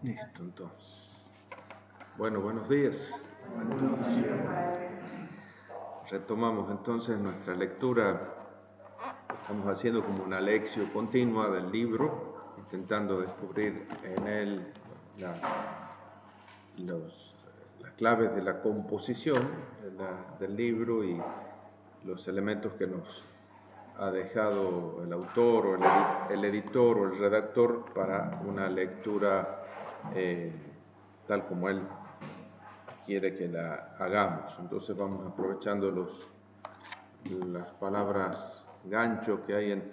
Listo, entonces. Bueno, buenos días. Retomamos entonces nuestra lectura. Estamos haciendo como una lección continua del libro, intentando descubrir en él las claves de la composición del libro y los elementos que nos ha dejado el autor o el editor o el redactor para una lectura tal como él quiere que la hagamos. Entonces vamos aprovechando las palabras gancho que hay en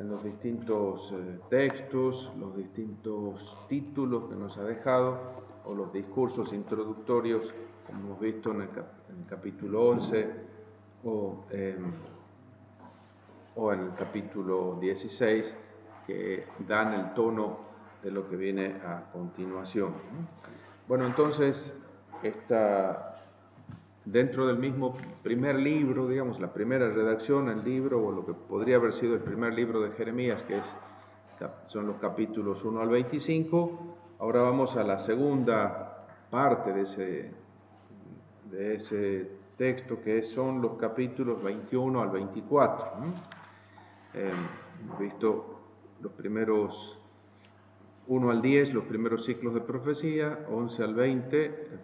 los distintos textos, los distintos títulos que nos ha dejado, o los discursos introductorios, como hemos visto en el capítulo 11, o en el capítulo 16, que dan el tono de lo que viene a continuación. Bueno, entonces, dentro del mismo primer libro, digamos, la primera redacción, el libro, o lo que podría haber sido el primer libro de Jeremías, son los capítulos 1 al 25, ahora vamos a la segunda parte de ese texto, que son los capítulos 21 al 24. Hemos visto los primeros 1 al 10, los primeros ciclos de profecía, 11 al 20, el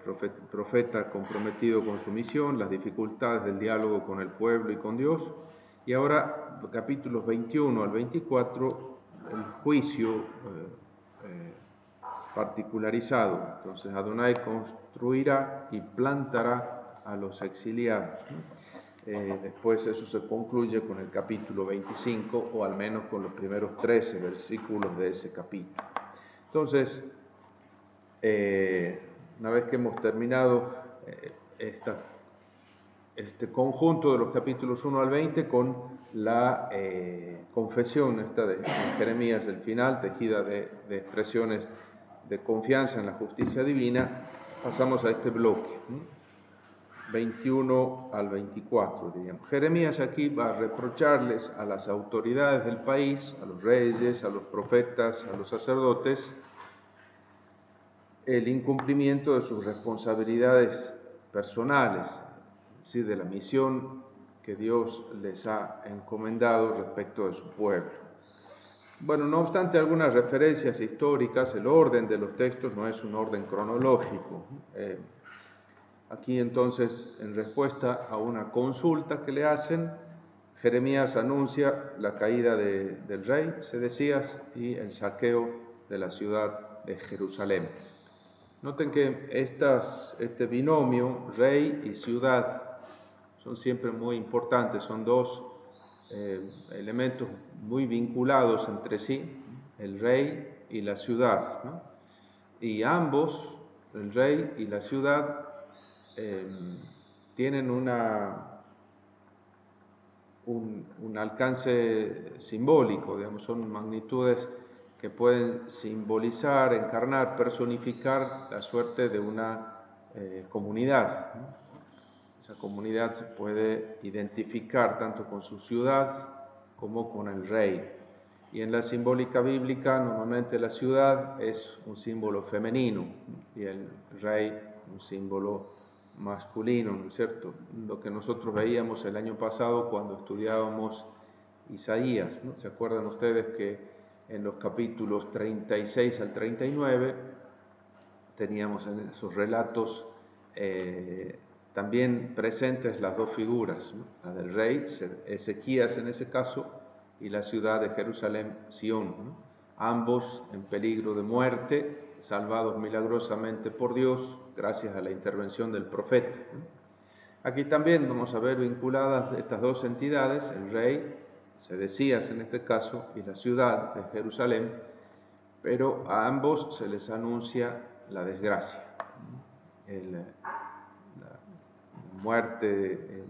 profeta comprometido con su misión, las dificultades del diálogo con el pueblo y con Dios, y ahora capítulos 21 al 24, el juicio particularizado. Entonces Adonai construirá y plantará a los exiliados, ¿no? Después eso se concluye con el capítulo 25, o al menos con los primeros 13 versículos de ese capítulo. Entonces, una vez que hemos terminado este conjunto de los capítulos 1 al 20 con la confesión esta de Jeremías, el final, tejida de expresiones de confianza en la justicia divina, pasamos a este bloque, 21 al 24, diríamos. Jeremías aquí va a reprocharles a las autoridades del país, a los reyes, a los profetas, a los sacerdotes, el incumplimiento de sus responsabilidades personales, es decir, de la misión que Dios les ha encomendado respecto de su pueblo. Bueno, no obstante algunas referencias históricas, el orden de los textos no es un orden cronológico. Aquí entonces, en respuesta a una consulta que le hacen, Jeremías anuncia la caída del rey Sedecías y el saqueo de la ciudad de Jerusalén. Noten que este binomio, rey y ciudad, son siempre muy importantes, son dos elementos muy vinculados entre sí, el rey y la ciudad, ¿no? Y ambos, el rey y la ciudad, tienen un alcance simbólico, digamos, son magnitudes que pueden simbolizar, encarnar, personificar la suerte de una comunidad, ¿no? Esa comunidad se puede identificar tanto con su ciudad como con el rey. Y en la simbólica bíblica, normalmente la ciudad es un símbolo femenino y el rey un símbolo masculino, ¿no es cierto? Lo que nosotros veíamos el año pasado cuando estudiábamos Isaías, ¿no? ¿Se acuerdan ustedes que en los capítulos 36 al 39 teníamos en esos relatos también presentes las dos figuras, ¿no? La del rey, Ezequías en ese caso, y la ciudad de Jerusalén, Sión, ¿no? Ambos en peligro de muerte, salvados milagrosamente por Dios, gracias a la intervención del profeta, ¿no? Aquí también vamos a ver vinculadas estas dos entidades, el rey, Sedecías en este caso, y la ciudad de Jerusalén, pero a ambos se les anuncia la desgracia, la muerte,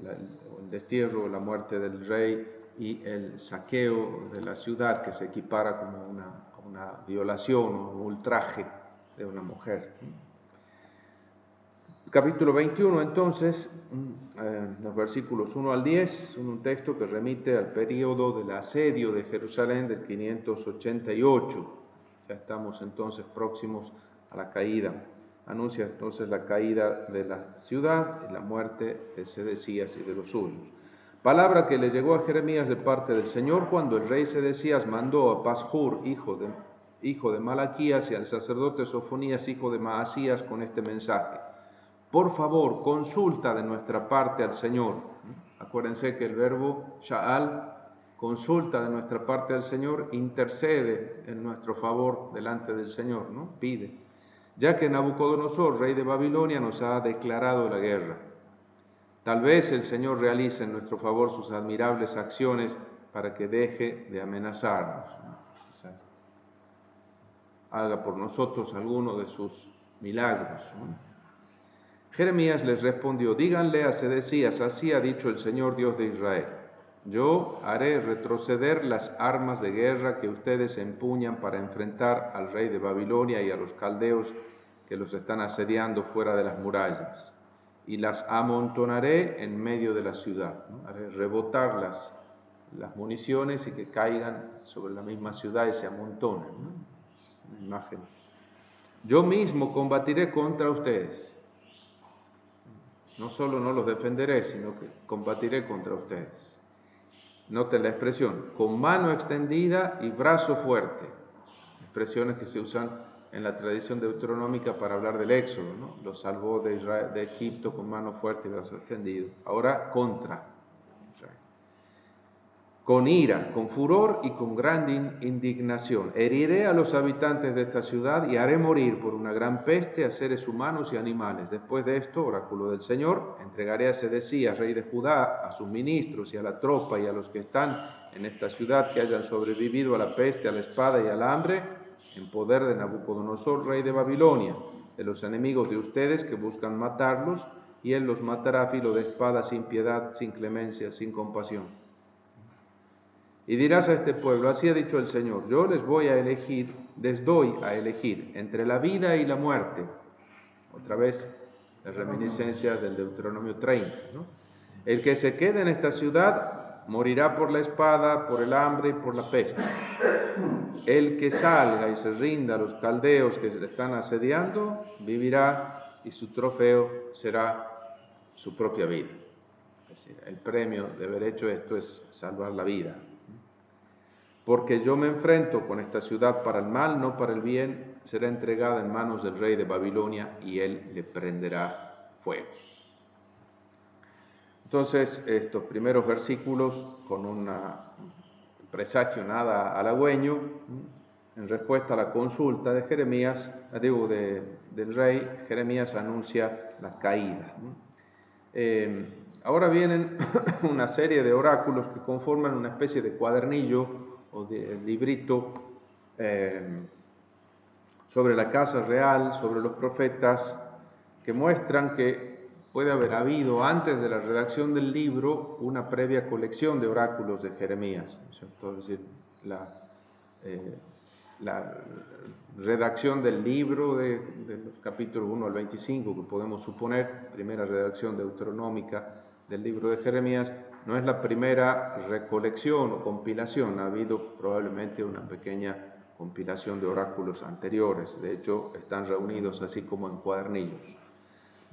el destierro, la muerte del rey y el saqueo de la ciudad, que se equipara como una violación o un ultraje de una mujer. Capítulo 21, entonces, los versículos 1 al 10, son un texto que remite al periodo del asedio de Jerusalén del 588. Ya estamos entonces próximos a la caída. Anuncia entonces la caída de la ciudad y la muerte de Sedecías y de los suyos. Palabra que le llegó a Jeremías de parte del Señor cuando el rey Sedecías mandó a Pashur, hijo de Malaquías, y al sacerdote Sofonías, hijo de Maasías, con este mensaje: por favor, consulta de nuestra parte al Señor. Acuérdense que el verbo sha'al, consulta de nuestra parte al Señor, intercede en nuestro favor delante del Señor, ¿no? Pide, ya que Nabucodonosor, rey de Babilonia, nos ha declarado la guerra. Tal vez el Señor realice en nuestro favor sus admirables acciones para que deje de amenazarnos. Quizás haga por nosotros alguno de sus milagros, ¿no? Jeremías les respondió: díganle a Sedecías, así ha dicho el Señor Dios de Israel: yo haré retroceder las armas de guerra que ustedes empuñan para enfrentar al rey de Babilonia y a los caldeos que los están asediando fuera de las murallas, y las amontonaré en medio de la ciudad, ¿no? Haré rebotar las municiones y que caigan sobre la misma ciudad y se amontonen, ¿no? Es una imagen. Yo mismo combatiré contra ustedes. No solo no los defenderé, sino que combatiré contra ustedes. Noten la expresión: con mano extendida y brazo fuerte. Expresiones que se usan en la tradición deuteronómica para hablar del Éxodo, ¿no? Los salvó de Egipto con mano fuerte y brazo extendido. Ahora contra Israel. Con ira, con furor y con gran indignación. Heriré a los habitantes de esta ciudad y haré morir por una gran peste a seres humanos y animales. Después de esto, oráculo del Señor, entregaré a Sedecías, rey de Judá, a sus ministros y a la tropa y a los que están en esta ciudad que hayan sobrevivido a la peste, a la espada y al hambre, en poder de Nabucodonosor, rey de Babilonia, de los enemigos de ustedes que buscan matarlos, y él los matará a filo de espada, sin piedad, sin clemencia, sin compasión. Y dirás a este pueblo: así ha dicho el Señor, yo les doy a elegir entre la vida y la muerte. Otra vez, la reminiscencia del Deuteronomio 30, ¿no? El que se quede en esta ciudad morirá por la espada, por el hambre y por la peste. El que salga y se rinda a los caldeos que se le están asediando, vivirá, y su trofeo será su propia vida. Es decir, el premio de haber hecho esto es salvar la vida. Porque yo me enfrento con esta ciudad para el mal, no para el bien, será entregada en manos del rey de Babilonia y él le prenderá fuego. Entonces, estos primeros versículos, con un presagio nada halagüeño, en respuesta a la consulta de Jeremías, del rey, Jeremías anuncia la caída. Ahora vienen una serie de oráculos que conforman una especie de cuadernillo o de librito sobre la casa real, sobre los profetas, que muestran que puede haber habido antes de la redacción del libro una previa colección de oráculos de Jeremías, ¿cierto? Es decir, la redacción del libro de los capítulos 1 al 25, que podemos suponer, primera redacción deuteronómica del libro de Jeremías, no es la primera recolección o compilación. Ha habido probablemente una pequeña compilación de oráculos anteriores. De hecho, están reunidos así como en cuadernillos.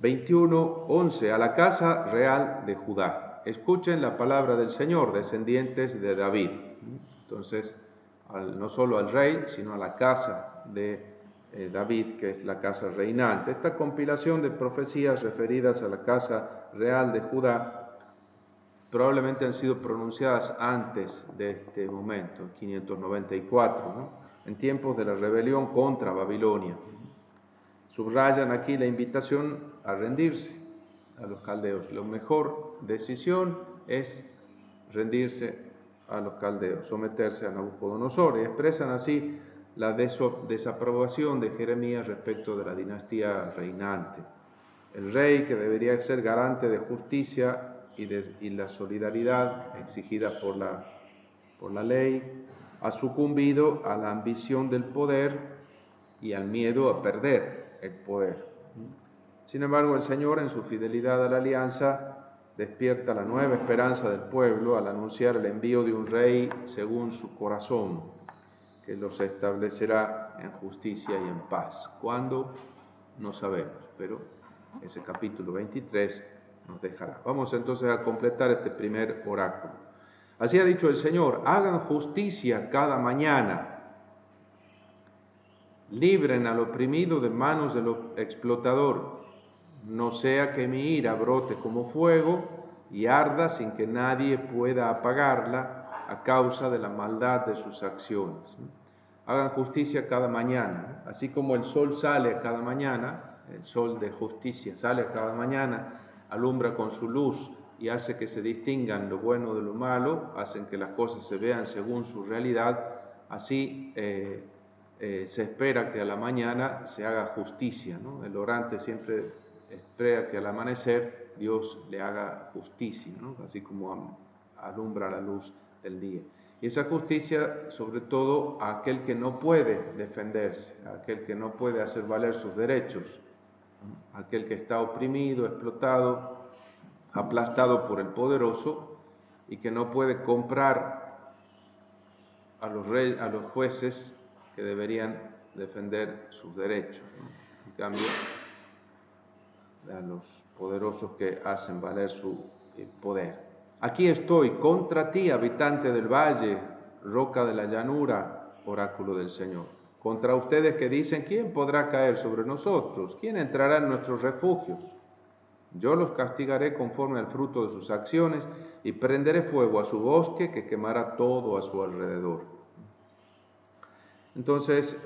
21:11. A la casa real de Judá. Escuchen la palabra del Señor, descendientes de David. Entonces, no solo al rey, sino a la casa de David, que es la casa reinante. Esta compilación de profecías referidas a la casa real de Judá probablemente han sido pronunciadas antes de este momento, 594, ¿no? En tiempos de la rebelión contra Babilonia. Subrayan aquí la invitación a rendirse a los caldeos. La mejor decisión es rendirse a los caldeos, someterse a Nabucodonosor, y expresan así la desaprobación de Jeremías respecto de la dinastía reinante. El rey, que debería ser garante de justicia y la solidaridad exigida por la ley, ha sucumbido a la ambición del poder y al miedo a perder el poder. Sin embargo, el Señor, en su fidelidad a la alianza, despierta la nueva esperanza del pueblo al anunciar el envío de un rey según su corazón, que los establecerá en justicia y en paz. ¿Cuándo? No sabemos, pero ese capítulo 23 nos dejará. Vamos entonces a completar este primer oráculo. Así ha dicho el Señor: hagan justicia cada mañana, libren al oprimido de manos del explotador, no sea que mi ira brote como fuego y arda sin que nadie pueda apagarla a causa de la maldad de sus acciones. Hagan justicia cada mañana, así como el sol sale cada mañana, el sol de justicia sale cada mañana, alumbra con su luz y hace que se distingan lo bueno de lo malo, hacen que las cosas se vean según su realidad. Así se espera que a la mañana se haga justicia, ¿no? El orante siempre espera que al amanecer Dios le haga justicia, ¿no? Así como alumbra la luz del día. Y esa justicia, sobre todo, a aquel que no puede defenderse, a aquel que no puede hacer valer sus derechos, ¿no? Aquel que está oprimido, explotado, aplastado por el poderoso y que no puede comprar a los jueces que deberían defender sus derechos, ¿no? En cambio, a los poderosos que hacen valer su poder. Aquí estoy contra ti, habitante del valle, roca de la llanura, oráculo del Señor. Contra ustedes que dicen: ¿quién podrá caer sobre nosotros? ¿Quién entrará en nuestros refugios? Yo los castigaré conforme al fruto de sus acciones y prenderé fuego a su bosque que quemará todo a su alrededor. Entonces,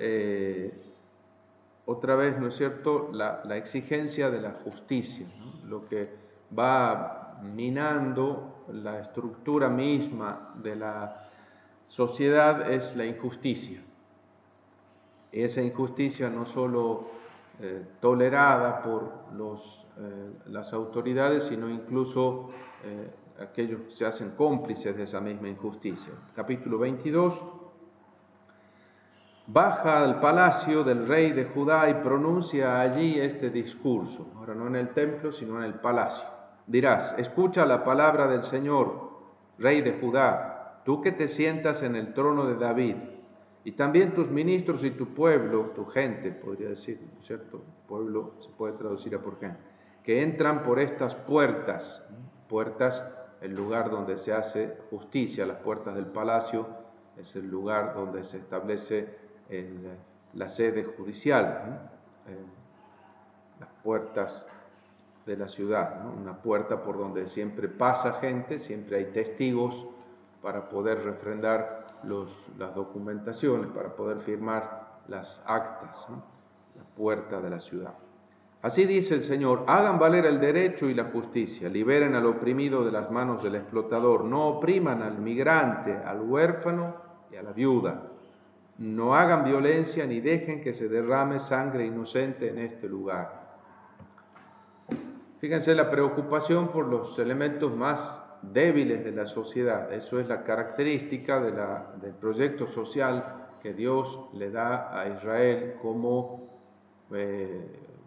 otra vez, ¿no es cierto?, la exigencia de la justicia, ¿no? Lo que va minando la estructura misma de la sociedad es la injusticia. Esa injusticia no solo tolerada por las autoridades, sino incluso aquellos que se hacen cómplices de esa misma injusticia. Capítulo 22. Baja al palacio del rey de Judá y pronuncia allí este discurso. Ahora no en el templo, sino en el palacio. Dirás: escucha la palabra del Señor, rey de Judá, tú que te sientas en el trono de David, y también tus ministros y tu pueblo, tu gente, podría decir, ¿cierto? Pueblo se puede traducir a por gente, que entran por estas puertas, el lugar donde se hace justicia. Las puertas del palacio es el lugar donde se establece la sede judicial, las puertas de la ciudad, ¿no? Una puerta por donde siempre pasa gente, siempre hay testigos para poder refrendar las documentaciones, para poder firmar las actas, ¿no? La puerta de la ciudad. Así dice el Señor: hagan valer el derecho y la justicia, liberen al oprimido de las manos del explotador, no opriman al migrante, al huérfano y a la viuda. No hagan violencia ni dejen que se derrame sangre inocente en este lugar. Fíjense la preocupación por los elementos más débiles de la sociedad. Eso es la característica del proyecto social que Dios le da a Israel como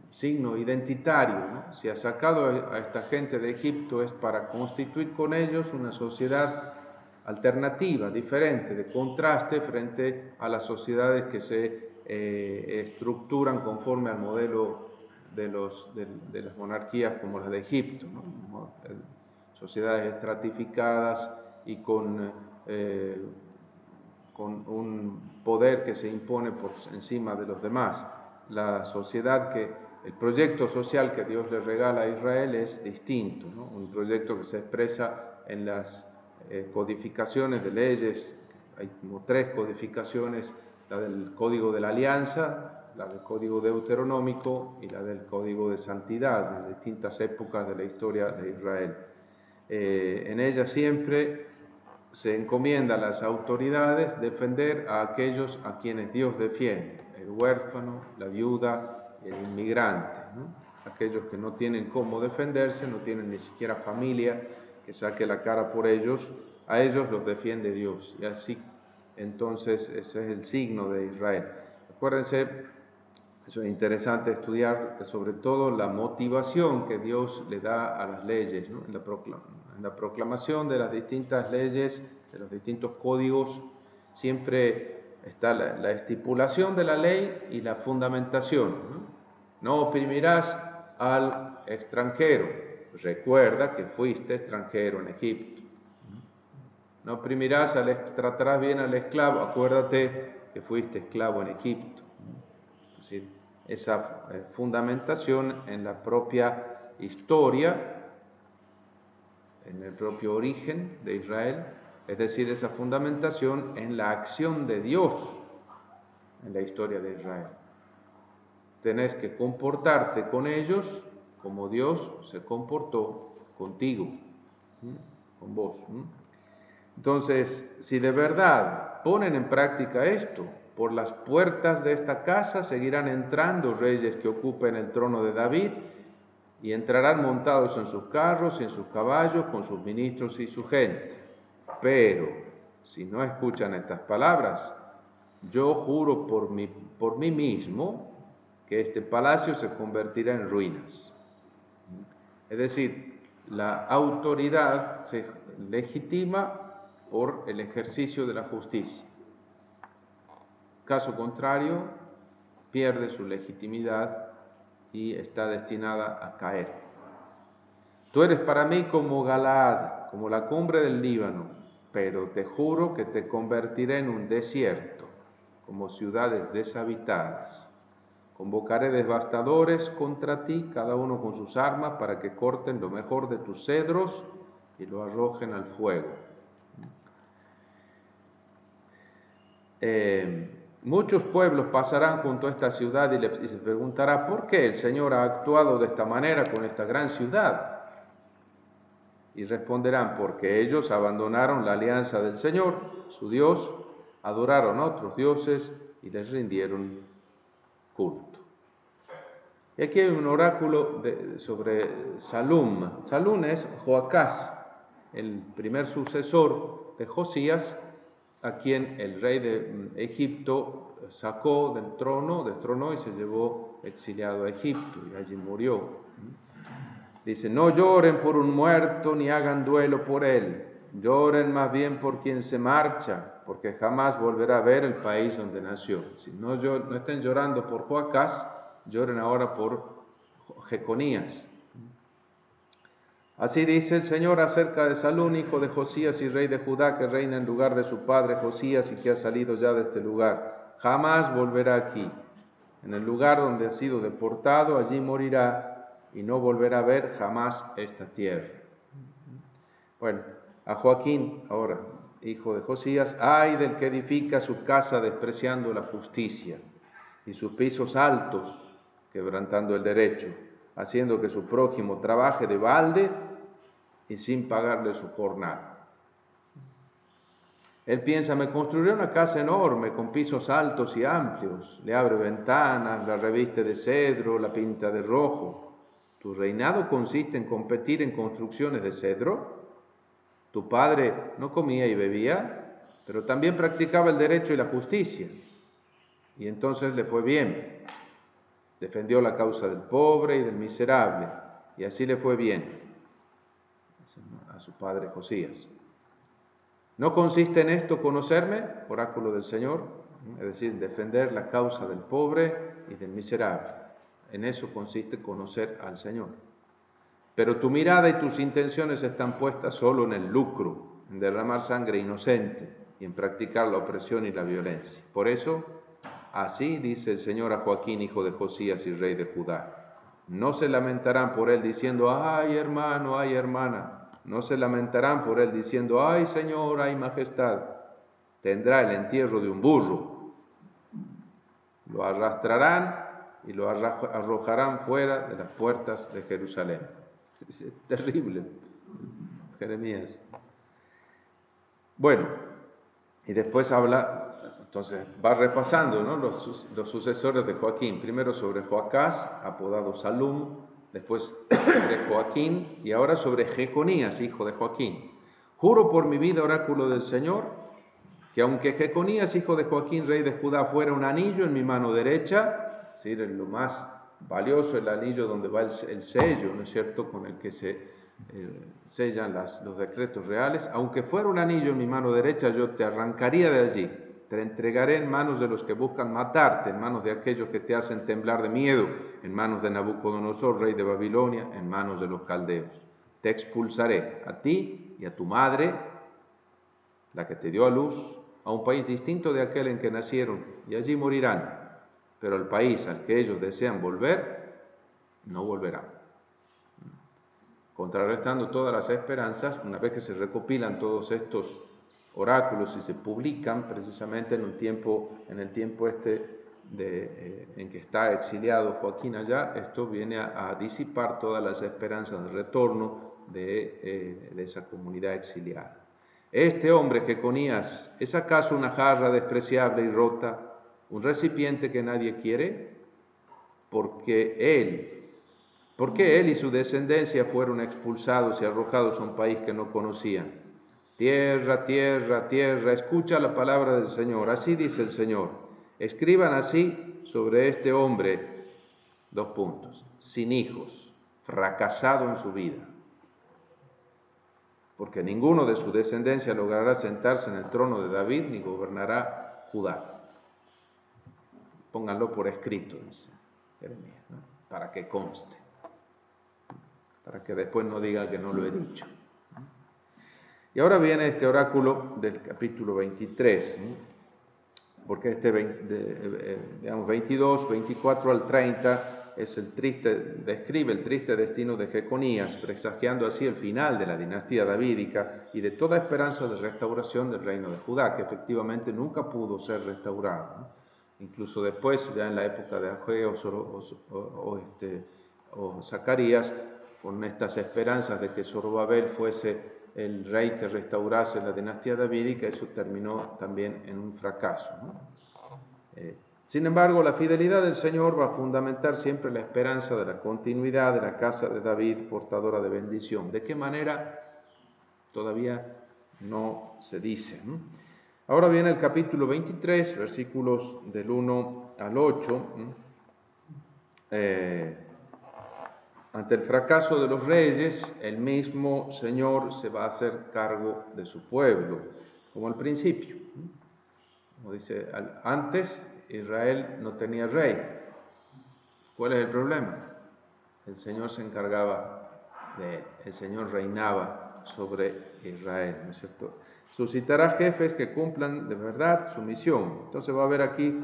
signo identitario, ¿no? Si ha sacado a esta gente de Egipto es para constituir con ellos una sociedad alternativa, diferente, de contraste frente a las sociedades que se estructuran conforme al modelo de las monarquías como las de Egipto, ¿no? Sociedades estratificadas y con un poder que se impone por encima de los demás. El proyecto social que Dios le regala a Israel es distinto, ¿no? Un proyecto que se expresa en las codificaciones de leyes. Hay como 3 codificaciones: la del Código de la Alianza, la del Código Deuteronómico y la del Código de Santidad, de distintas épocas de la historia de Israel. En ella siempre se encomienda a las autoridades defender a aquellos a quienes Dios defiende: el huérfano, la viuda, el inmigrante, ¿no? Aquellos que no tienen cómo defenderse, no tienen ni siquiera familia que saque la cara por ellos, a ellos los defiende Dios. Y así, entonces, ese es el signo de Israel. Acuérdense, eso es interesante estudiar, sobre todo la motivación que Dios le da a las leyes, ¿no? En la proclamación de las distintas leyes, de los distintos códigos, siempre está la estipulación de la ley y la fundamentación. No oprimirás al extranjero. Recuerda que fuiste extranjero en Egipto. No oprimirás, tratarás bien al esclavo. Acuérdate que fuiste esclavo en Egipto. Es decir, esa fundamentación en la propia historia, en el propio origen de Israel, es decir, esa fundamentación en la acción de Dios en la historia de Israel. Tenés que comportarte con ellos como Dios se comportó contigo, con vos. Entonces, si de verdad ponen en práctica esto, por las puertas de esta casa seguirán entrando reyes que ocupen el trono de David, y entrarán montados en sus carros y en sus caballos, con sus ministros y su gente. Pero, si no escuchan estas palabras, yo juro por mí mismo que este palacio se convertirá en ruinas. Es decir, la autoridad se legitima por el ejercicio de la justicia. Caso contrario, pierde su legitimidad y está destinada a caer. Tú eres para mí como Galaad, como la cumbre del Líbano, pero te juro que te convertiré en un desierto, como ciudades deshabitadas. Convocaré devastadores contra ti, cada uno con sus armas, para que corten lo mejor de tus cedros y lo arrojen al fuego. Muchos pueblos pasarán junto a esta ciudad y se preguntará, ¿por qué el Señor ha actuado de esta manera con esta gran ciudad? Y responderán, porque ellos abandonaron la alianza del Señor, su Dios, adoraron a otros dioses y les rindieron culto. Y aquí hay un oráculo sobre Salum. Salum es Joacás, el primer sucesor de Josías, a quien el rey de Egipto sacó destronó y se llevó exiliado a Egipto, y allí murió. Dice, no lloren por un muerto ni hagan duelo por él, lloren más bien por quien se marcha, porque jamás volverá a ver el país donde nació. Si no estén llorando por Joacás, lloren ahora por Jeconías. Así dice el Señor acerca de Salún, hijo de Josías y rey de Judá, que reina en lugar de su padre Josías y que ha salido ya de este lugar. Jamás volverá aquí. En el lugar donde ha sido deportado, allí morirá y no volverá a ver jamás esta tierra. Bueno, a Joaquín, ahora, hijo de Josías, ay del que edifica su casa despreciando la justicia y sus pisos altos, quebrantando el derecho, haciendo que su prójimo trabaje de balde y sin pagarle su jornal. Él piensa, me construiré una casa enorme con pisos altos y amplios, le abre ventanas, la reviste de cedro, la pinta de rojo. ¿Tu reinado consiste en competir en construcciones de cedro? Tu padre no comía y bebía, pero también practicaba el derecho y la justicia. Y entonces le fue bien. Defendió la causa del pobre y del miserable, y así le fue bien a su padre Josías. ¿No consiste en esto conocerme, oráculo del Señor? Es decir, defender la causa del pobre y del miserable. En eso consiste conocer al Señor. Pero tu mirada y tus intenciones están puestas solo en el lucro, en derramar sangre inocente y en practicar la opresión y la violencia. Por eso, así dice el Señor a Joaquín, hijo de Josías y rey de Judá. No se lamentarán por él diciendo, ay hermano, ay hermana. No se lamentarán por él diciendo, ay Señor, ay majestad. Tendrá el entierro de un burro. Lo arrastrarán y lo arrojarán fuera de las puertas de Jerusalén. Es terrible, Jeremías. Bueno, y después habla, entonces va repasando, ¿no? los sucesores de Joaquín. Primero sobre Joacás, apodado Salum, después sobre Joaquín y ahora sobre Jeconías, hijo de Joaquín. Juro por mi vida, oráculo del Señor, que aunque Jeconías, hijo de Joaquín, rey de Judá, fuera un anillo en mi mano derecha, es decir, lo más valioso, el anillo donde va el sello, ¿no es cierto?, con el que se sellan los decretos reales, aunque fuera un anillo en mi mano derecha, yo te arrancaría de allí, te entregaré en manos de los que buscan matarte, en manos de aquellos que te hacen temblar de miedo, en manos de Nabucodonosor, rey de Babilonia, en manos de los caldeos. Te expulsaré a ti y a tu madre, la que te dio a luz, a un país distinto de aquel en que nacieron, y allí morirán. Pero el país al que ellos desean volver, no volverán. Contrarrestando todas las esperanzas, una vez que se recopilan todos estos oráculos y se publican precisamente en el tiempo en que está exiliado Joaquín allá, esto viene a disipar todas las esperanzas de retorno de esa comunidad exiliada. Este hombre, Jeconías, ¿es acaso una jarra despreciable y rota, un recipiente que nadie quiere? ¿Por qué él y su descendencia fueron expulsados y arrojados a un país que no conocían? Tierra, tierra, tierra, escucha la palabra del Señor. Así dice el Señor. Escriban así sobre este hombre, sin hijos, fracasado en su vida, porque ninguno de su descendencia logrará sentarse en el trono de David ni gobernará Judá. Pónganlo por escrito, dice Jeremías, ¿no? Para que conste, para que después no digan que no lo he dicho. Y ahora viene este oráculo del capítulo 23, porque 22, 24 al 30 describe el triste destino de Jeconías, presagiando así el final de la dinastía davídica y de toda esperanza de restauración del reino de Judá, que efectivamente nunca pudo ser restaurado, ¿no? Incluso después, ya en la época de Ageo o Zacarías, con estas esperanzas de que Zorobabel fuese el rey que restaurase la dinastía davídica, eso terminó también en un fracaso, ¿no? Sin embargo, la fidelidad del Señor va a fundamentar siempre la esperanza de la continuidad de la casa de David, portadora de bendición. ¿De qué manera? Todavía no se dice, ¿no? Ahora viene el capítulo 23, versículos del 1 al 8. Ante el fracaso de los reyes, el mismo Señor se va a hacer cargo de su pueblo, como al principio. Como dice, antes Israel no tenía rey. ¿Cuál es el problema? El Señor se encargaba de él, el Señor reinaba sobre Israel, ¿no es cierto? Suscitará jefes que cumplan de verdad su misión. Entonces va a haber aquí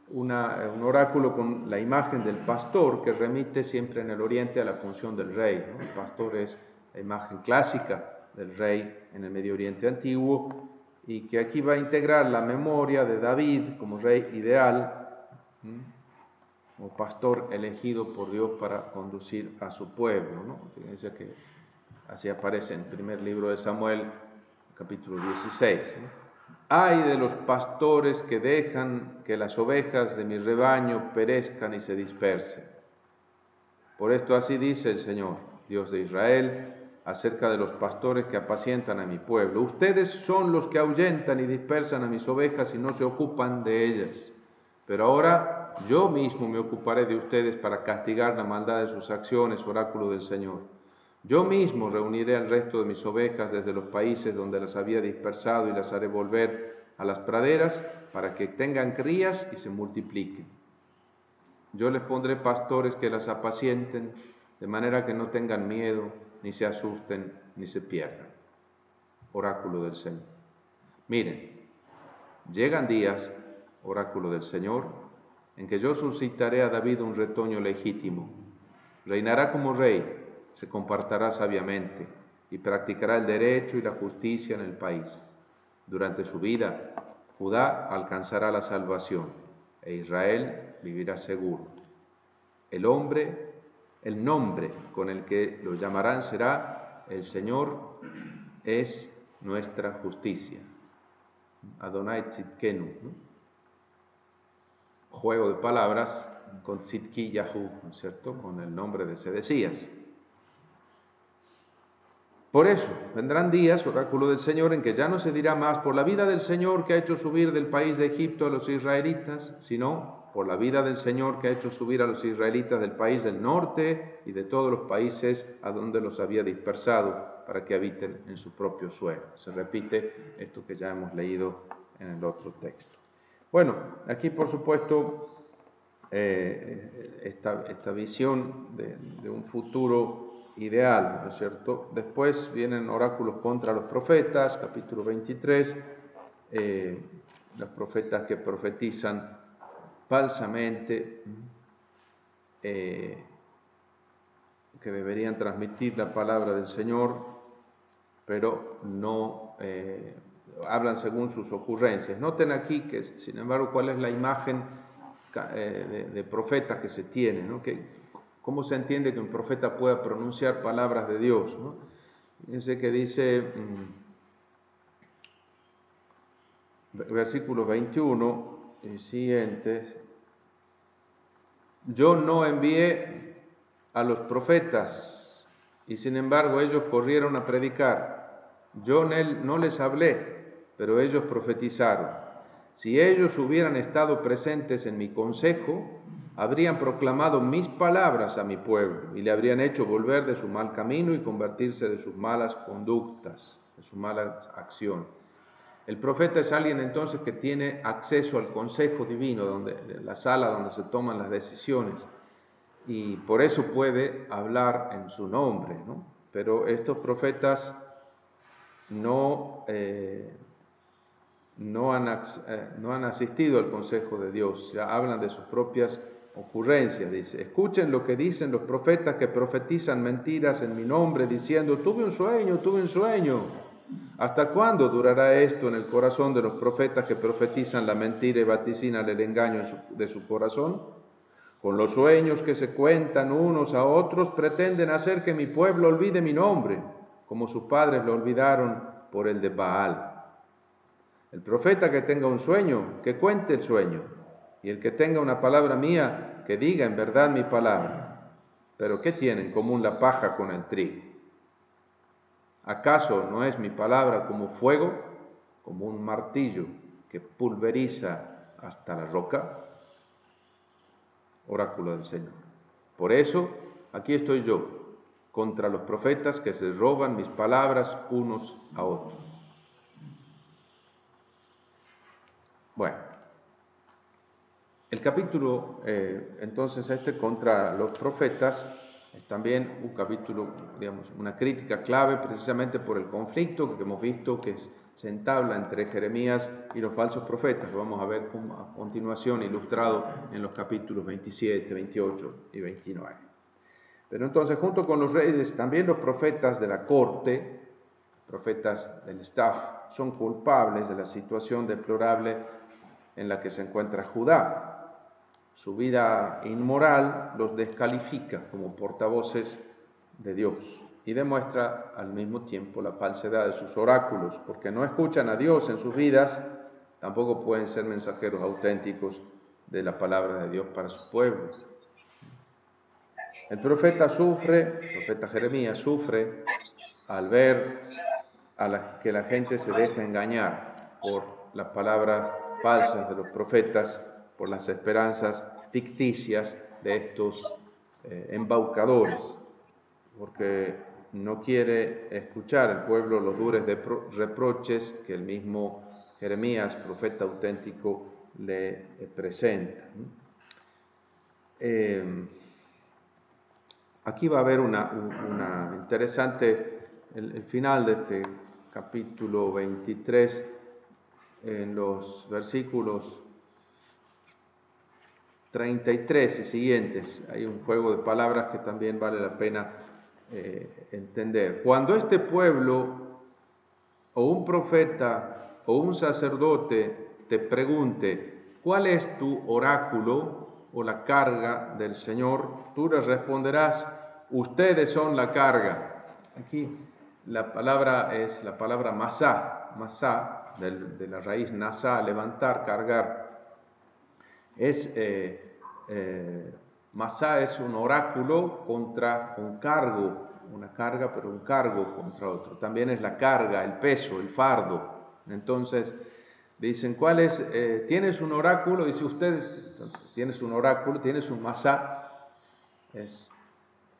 un oráculo con la imagen del pastor que remite siempre en el oriente a la función del rey, ¿no? El pastor es la imagen clásica del rey en el Medio Oriente antiguo, y que aquí va a integrar la memoria de David como rey ideal, como pastor elegido por Dios para conducir a su pueblo, ¿no? Fíjense que así aparece en el primer libro de Samuel, capítulo 16, ¿no? Ay de los pastores que dejan que las ovejas de mi rebaño perezcan y se dispersen. Por esto así dice el Señor, Dios de Israel, acerca de los pastores que apacientan a mi pueblo. Ustedes son los que ahuyentan y dispersan a mis ovejas y no se ocupan de ellas. Pero ahora yo mismo me ocuparé de ustedes para castigar la maldad de sus acciones, oráculo del Señor. Yo mismo reuniré al resto de mis ovejas desde los países donde las había dispersado y las haré volver a las praderas para que tengan crías y se multipliquen. Yo les pondré pastores que las apacienten, de manera que no tengan miedo, ni se asusten, ni se pierdan. Oráculo del Señor. Miren, llegan días, oráculo del Señor, en que yo suscitaré a David un retoño legítimo. Reinará como rey, se comportará sabiamente y practicará el derecho y la justicia en el país. Durante su vida, Judá alcanzará la salvación e Israel vivirá seguro. El nombre con el que lo llamarán será: el Señor es nuestra justicia. Adonai Tzidkenu, ¿no? Juego de palabras con Tzidki Yahu, ¿no es cierto? Con el nombre de Sedecías. Por eso vendrán días, oráculo del Señor, en que ya no se dirá más por la vida del Señor que ha hecho subir del país de Egipto a los israelitas, sino por la vida del Señor que ha hecho subir a los israelitas del país del norte y de todos los países a donde los había dispersado para que habiten en su propio suelo. Se repite esto que ya hemos leído en el otro texto. Bueno, aquí por supuesto esta visión de un futuro ideal, ¿no es cierto? Después vienen oráculos contra los profetas, capítulo 23, los profetas que profetizan falsamente, que deberían transmitir la palabra del Señor, pero no hablan según sus ocurrencias. Noten aquí que, sin embargo, cuál es la imagen de profeta que se tiene, ¿no? ¿Cómo se entiende que un profeta pueda pronunciar palabras de Dios, ¿no? Fíjense que dice, versículo 21 y siguientes, yo no envié a los profetas y sin embargo ellos corrieron a predicar. Yo no les hablé, pero ellos profetizaron. Si ellos hubieran estado presentes en mi consejo, habrían proclamado mis palabras a mi pueblo y le habrían hecho volver de su mal camino y convertirse de sus malas conductas, de su mala acción. El profeta es alguien entonces que tiene acceso al consejo divino, la sala donde se toman las decisiones, y por eso puede hablar en su nombre, ¿no? Pero estos profetas no han asistido al consejo de Dios, ya hablan de sus propias ocurrencias. Dice, escuchen lo que dicen los profetas que profetizan mentiras en mi nombre, diciendo, tuve un sueño. ¿Hasta cuándo durará esto en el corazón de los profetas que profetizan la mentira y vaticinan el engaño de su corazón? Con los sueños que se cuentan unos a otros, pretenden hacer que mi pueblo olvide mi nombre, como sus padres lo olvidaron por el de Baal. El profeta que tenga un sueño, que cuente el sueño, y el que tenga una palabra mía, que diga en verdad mi palabra. Pero ¿qué tiene en común la paja con el trigo? ¿Acaso no es mi palabra como fuego, como un martillo que pulveriza hasta la roca? Oráculo del Señor. Por eso, aquí estoy yo, contra los profetas que se roban mis palabras unos a otros. Bueno, el capítulo, entonces, contra los profetas es también un capítulo, digamos, una crítica clave precisamente por el conflicto que hemos visto que se entabla entre Jeremías y los falsos profetas, que vamos a ver a continuación ilustrado en los capítulos 27, 28 y 29. Pero entonces, junto con los reyes, también los profetas de la corte, profetas del staff, son culpables de la situación deplorable en la que se encuentra Judá. Su vida inmoral los descalifica como portavoces de Dios y demuestra al mismo tiempo la falsedad de sus oráculos, porque no escuchan a Dios en sus vidas, tampoco pueden ser mensajeros auténticos de la palabra de Dios para su pueblo. El profeta Jeremías sufre al ver que la gente se deja engañar por las palabras falsas de los profetas, por las esperanzas ficticias de estos embaucadores, porque no quiere escuchar el pueblo los duros reproches que el mismo Jeremías, profeta auténtico, le presenta. Aquí va a haber una interesante, el final de este capítulo 23, en los versículos 33 y siguientes, hay un juego de palabras que también vale la pena entender. Cuando este pueblo, o un profeta, o un sacerdote te pregunte, ¿cuál es tu oráculo o la carga del Señor? Tú les responderás, ustedes son la carga. Aquí la palabra es la palabra masá, de la raíz nasá, levantar, cargar. Masá es un oráculo contra un cargo, una carga, pero un cargo contra otro. También es la carga, el peso, el fardo. Entonces, dicen, ¿cuál es? ¿Tienes un oráculo? Dice, ustedes, tienes un oráculo, tienes un masá. Es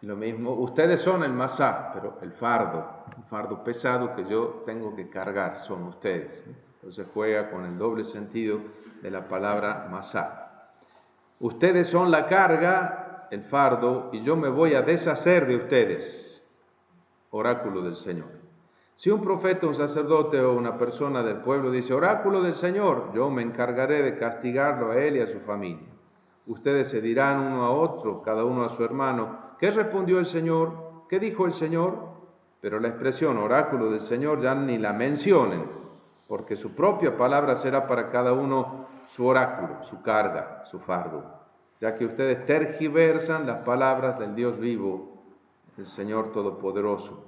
lo mismo, ustedes son el masá, pero el fardo, un fardo pesado que yo tengo que cargar, son ustedes. Entonces juega con el doble sentido de la palabra masá. Ustedes son la carga, el fardo, y yo me voy a deshacer de ustedes. Oráculo del Señor. Si un profeta, un sacerdote o una persona del pueblo dice, oráculo del Señor, yo me encargaré de castigarlo a él y a su familia. Ustedes se dirán uno a otro, cada uno a su hermano, ¿qué respondió el Señor? ¿Qué dijo el Señor? Pero la expresión oráculo del Señor ya ni la mencionen, porque su propia palabra será para cada uno su oráculo, su carga, su fardo, ya que ustedes tergiversan las palabras del Dios vivo, el Señor Todopoderoso.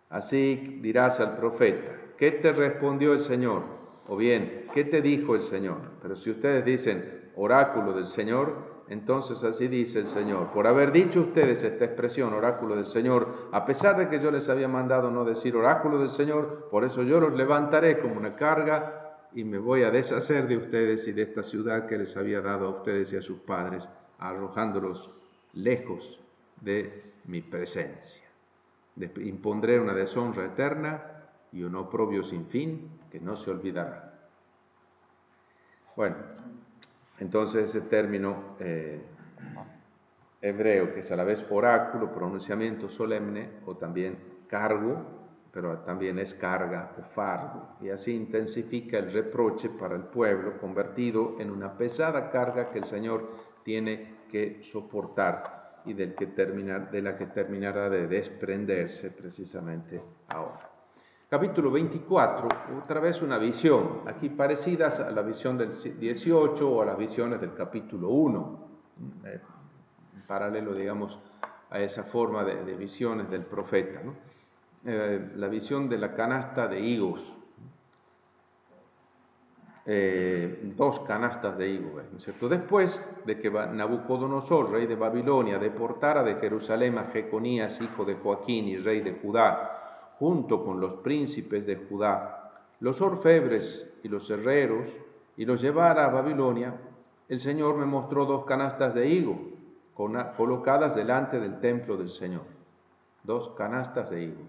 Así dirás al profeta, ¿qué te respondió el Señor? O bien, ¿qué te dijo el Señor? Pero si ustedes dicen oráculo del Señor, entonces así dice el Señor. Por haber dicho ustedes esta expresión, oráculo del Señor, a pesar de que yo les había mandado no decir oráculo del Señor, por eso yo los levantaré como una carga y me voy a deshacer de ustedes y de esta ciudad que les había dado a ustedes y a sus padres, arrojándolos lejos de mi presencia. Impondré una deshonra eterna y un oprobio sin fin que no se olvidará. Bueno, entonces ese término hebreo, que es a la vez oráculo, pronunciamiento solemne, o también cargo, pero también es carga o fardo, y así intensifica el reproche para el pueblo, convertido en una pesada carga que el Señor tiene que soportar y de la que terminará de desprenderse precisamente ahora. Capítulo 24, otra vez una visión, aquí parecidas a la visión del 18 o a las visiones del capítulo 1, en paralelo, digamos, a esa forma de visiones del profeta, ¿no? La visión de la canasta de higos. Dos canastas de higos, ¿no es cierto? Después de que Nabucodonosor, rey de Babilonia, deportara de Jerusalén a Jeconías, hijo de Joaquín y rey de Judá, junto con los príncipes de Judá, los orfebres y los herreros, y los llevara a Babilonia, el Señor me mostró dos canastas de higo colocadas delante del templo del Señor. Dos canastas de higos.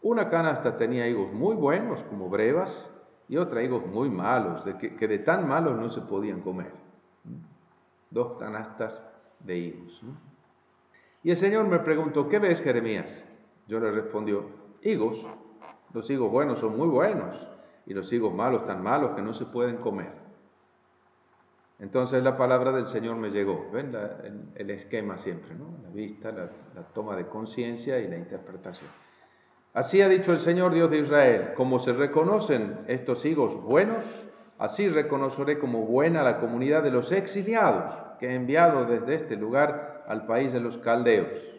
Una canasta tenía higos muy buenos, como brevas, y otra higos muy malos, que de tan malos no se podían comer. Dos canastas de higos, ¿no? Y el Señor me preguntó, ¿qué ves, Jeremías? Yo le respondió, higos. Los higos buenos son muy buenos, y los higos malos tan malos que no se pueden comer. Entonces la palabra del Señor me llegó. ¿Ven el esquema siempre, ¿no? La vista, la toma de conciencia y la interpretación. Así ha dicho el Señor Dios de Israel, como se reconocen estos higos buenos, así reconoceré como buena la comunidad de los exiliados que he enviado desde este lugar al país de los caldeos.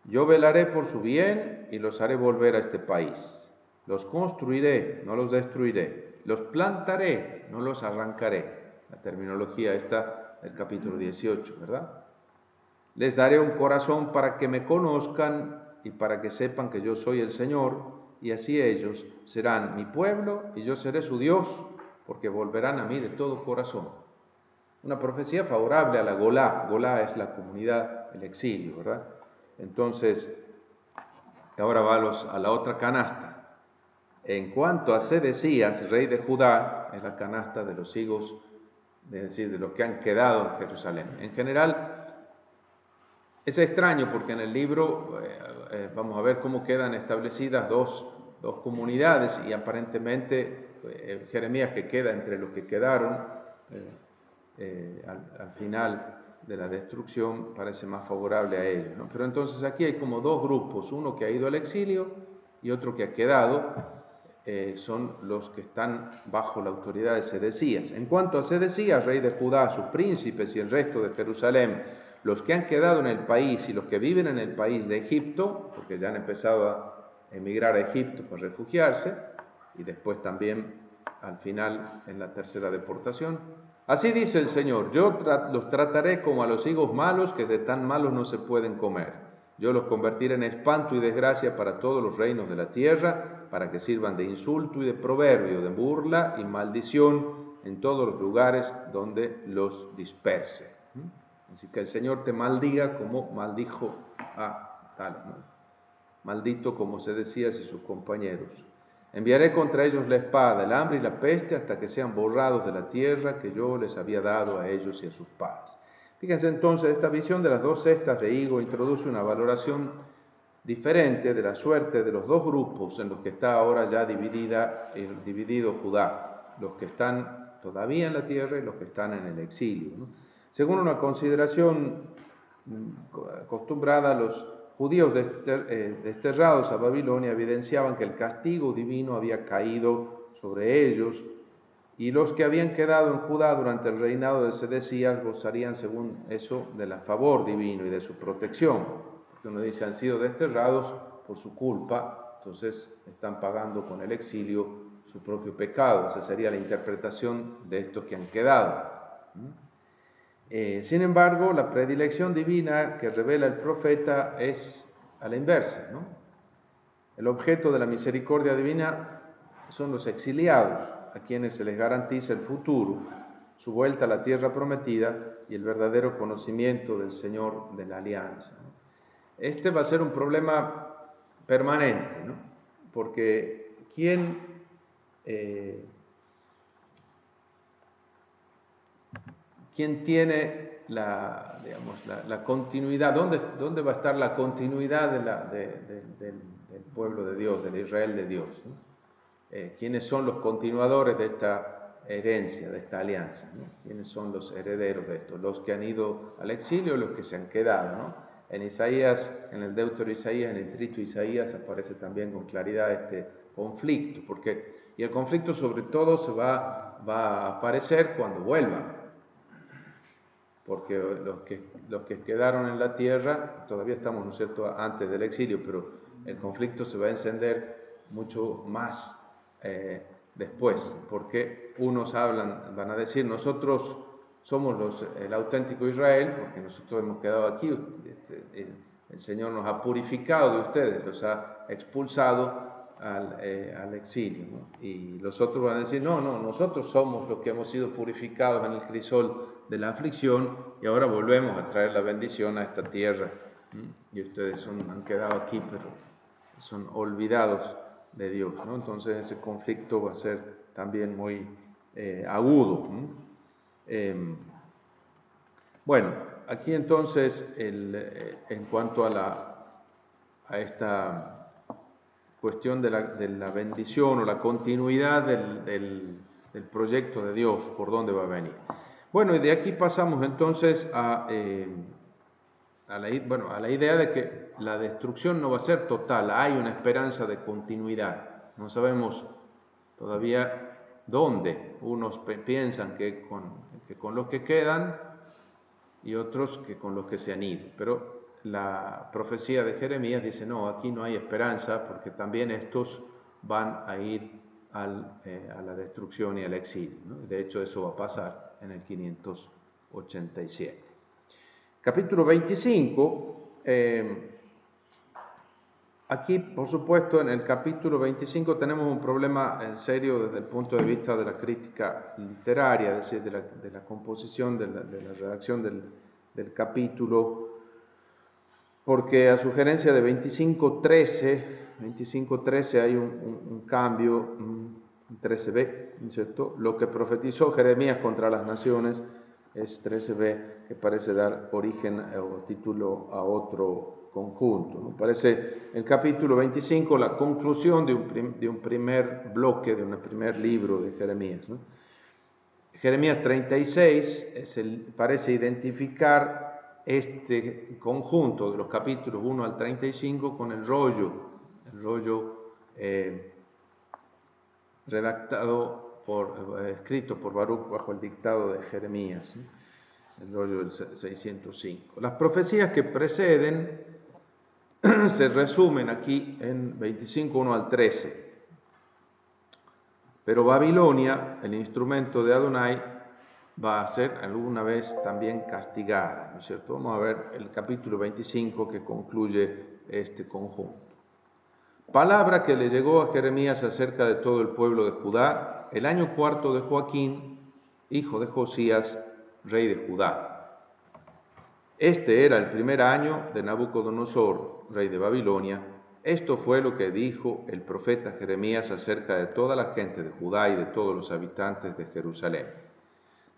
Yo velaré por su bien y los haré volver a este país. Los construiré, no los destruiré. Los plantaré, no los arrancaré. La terminología está del capítulo 18, ¿verdad? Les daré un corazón para que me conozcan y para que sepan que yo soy el Señor, y así ellos serán mi pueblo y yo seré su Dios, porque volverán a mí de todo corazón. Una profecía favorable a la Golá. Golá es la comunidad, el exilio, ¿verdad? Entonces, ahora va a la otra canasta. En cuanto a Sedecías, rey de Judá, es la canasta de los higos, es decir, de los que han quedado en Jerusalén. En general, es extraño porque en el libro vamos a ver cómo quedan establecidas dos comunidades y aparentemente Jeremías, que queda entre los que quedaron al final de la destrucción, parece más favorable a ellos, ¿no? Pero entonces aquí hay como dos grupos, uno que ha ido al exilio y otro que ha quedado, son los que están bajo la autoridad de Sedecías. En cuanto a Sedecías, rey de Judá, sus príncipes y el resto de Jerusalén, los que han quedado en el país y los que viven en el país de Egipto, porque ya han empezado a emigrar a Egipto para refugiarse, y después también al final en la tercera deportación. Así dice el Señor, yo los trataré como a los higos malos que de tan malos no se pueden comer. Yo los convertiré en espanto y desgracia para todos los reinos de la tierra, para que sirvan de insulto y de proverbio, de burla y maldición en todos los lugares donde los disperse. Así que el Señor te maldiga como maldijo a tal, ¿no? Maldito como Sedecías y sus compañeros. Enviaré contra ellos la espada, el hambre y la peste hasta que sean borrados de la tierra que yo les había dado a ellos y a sus padres. Fíjense entonces, esta visión de las 2 cestas de higo introduce una valoración diferente de la suerte de los 2 grupos en los que está ahora ya dividido Judá, los que están todavía en la tierra y los que están en el exilio, ¿no? Según una consideración acostumbrada, los judíos desterrados a Babilonia evidenciaban que el castigo divino había caído sobre ellos, y los que habían quedado en Judá durante el reinado de Sedecías gozarían, según eso, del favor divino y de su protección. Porque uno dice, han sido desterrados por su culpa, entonces están pagando con el exilio su propio pecado. Esa sería la interpretación de estos que han quedado. Sin embargo, la predilección divina que revela el profeta es a la inversa, ¿no? El objeto de la misericordia divina son los exiliados, a quienes se les garantiza el futuro, su vuelta a la tierra prometida y el verdadero conocimiento del Señor de la alianza, ¿no? Este va a ser un problema permanente, ¿no? Porque ¿quién tiene la continuidad? ¿Dónde va a estar la continuidad del pueblo de Dios, del Israel de Dios, ¿no? ¿Quiénes son los continuadores de esta herencia, de esta alianza, ¿no? ¿Quiénes son los herederos de esto? Los que han ido al exilio o los que se han quedado, ¿no? En Isaías, en el Deutero Isaías, en el Trito Isaías, aparece también con claridad este conflicto, y el conflicto sobre todo se va a aparecer cuando vuelvan, porque los que quedaron en la tierra, todavía estamos, ¿no es cierto?, antes del exilio, pero el conflicto se va a encender mucho más después, porque unos van a decir, nosotros somos el auténtico Israel, porque nosotros hemos quedado aquí, el Señor nos ha purificado de ustedes, los ha expulsado al exilio, ¿no? Y los otros van a decir, no, nosotros somos los que hemos sido purificados en el crisol de la aflicción y ahora volvemos a traer la bendición a esta tierra, y ustedes han quedado aquí, pero son olvidados de Dios, ¿no? Entonces ese conflicto va a ser también muy agudo, ¿no? Bueno, aquí entonces en cuanto a esta cuestión de la bendición o la continuidad del proyecto de Dios, por dónde va a venir. Bueno, y de aquí pasamos entonces a la idea de que la destrucción no va a ser total, hay una esperanza de continuidad. No sabemos todavía dónde. Unos piensan que con los que quedan y otros que con los que se han ido. Pero la profecía de Jeremías dice, no, aquí no hay esperanza porque también estos van a ir a la destrucción y al exilio, ¿no? De hecho, eso va a pasar en el 587. Capítulo 25, aquí, por supuesto, en el capítulo 25 tenemos un problema serio desde el punto de vista de la crítica literaria, es decir, de la composición, de la redacción del capítulo, porque a sugerencia de 25.13 hay un cambio, 13b, ¿cierto? Lo que profetizó Jeremías contra las naciones es 13b, que parece dar origen o título a otro conjunto, ¿no? Parece el capítulo 25 la conclusión de un primer bloque, de un primer libro de Jeremías, ¿no? Jeremías 36 parece identificar este conjunto de los capítulos 1 al 35 con el rollo escrito por Baruch bajo el dictado de Jeremías, ¿sí? El rollo del 605. Las profecías que preceden se resumen aquí en 25, 1 al 13. Pero Babilonia, el instrumento de Adonai, va a ser alguna vez también castigada, ¿no es cierto? Vamos a ver el capítulo 25 que concluye este conjunto. Palabra que le llegó a Jeremías acerca de todo el pueblo de Judá, el año 4 de Joaquín, hijo de Josías, rey de Judá. Este era el primer año de Nabucodonosor, rey de Babilonia, Esto fue lo que dijo el profeta Jeremías acerca de toda la gente de Judá y de todos los habitantes de Jerusalén.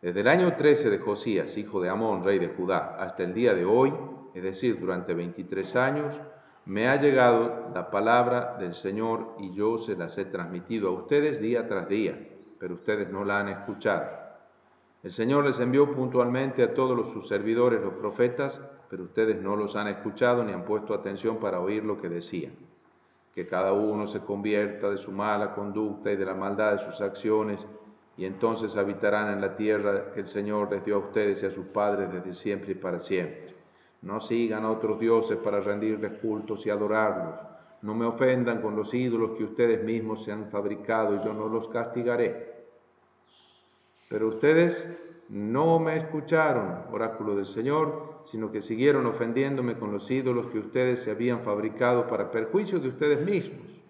Desde el año 13 de Josías, hijo de Amón, rey de Judá, hasta el día de hoy, es decir, durante 23 años, me ha llegado la palabra del Señor y yo se las he transmitido a ustedes día tras día, pero ustedes no la han escuchado. El Señor les envió puntualmente a todos sus servidores, los profetas, pero ustedes no los han escuchado ni han puesto atención para oír lo que decían. Que cada uno se convierta de su mala conducta y de la maldad de sus acciones, y entonces habitarán en la tierra que el Señor les dio a ustedes y a sus padres desde siempre y para siempre. No sigan a otros dioses para rendirles cultos y adorarlos. No me ofendan con los ídolos que ustedes mismos se han fabricado y yo no los castigaré. Pero ustedes no me escucharon, oráculo del Señor, sino que siguieron ofendiéndome con los ídolos que ustedes se habían fabricado para perjuicio de ustedes mismos.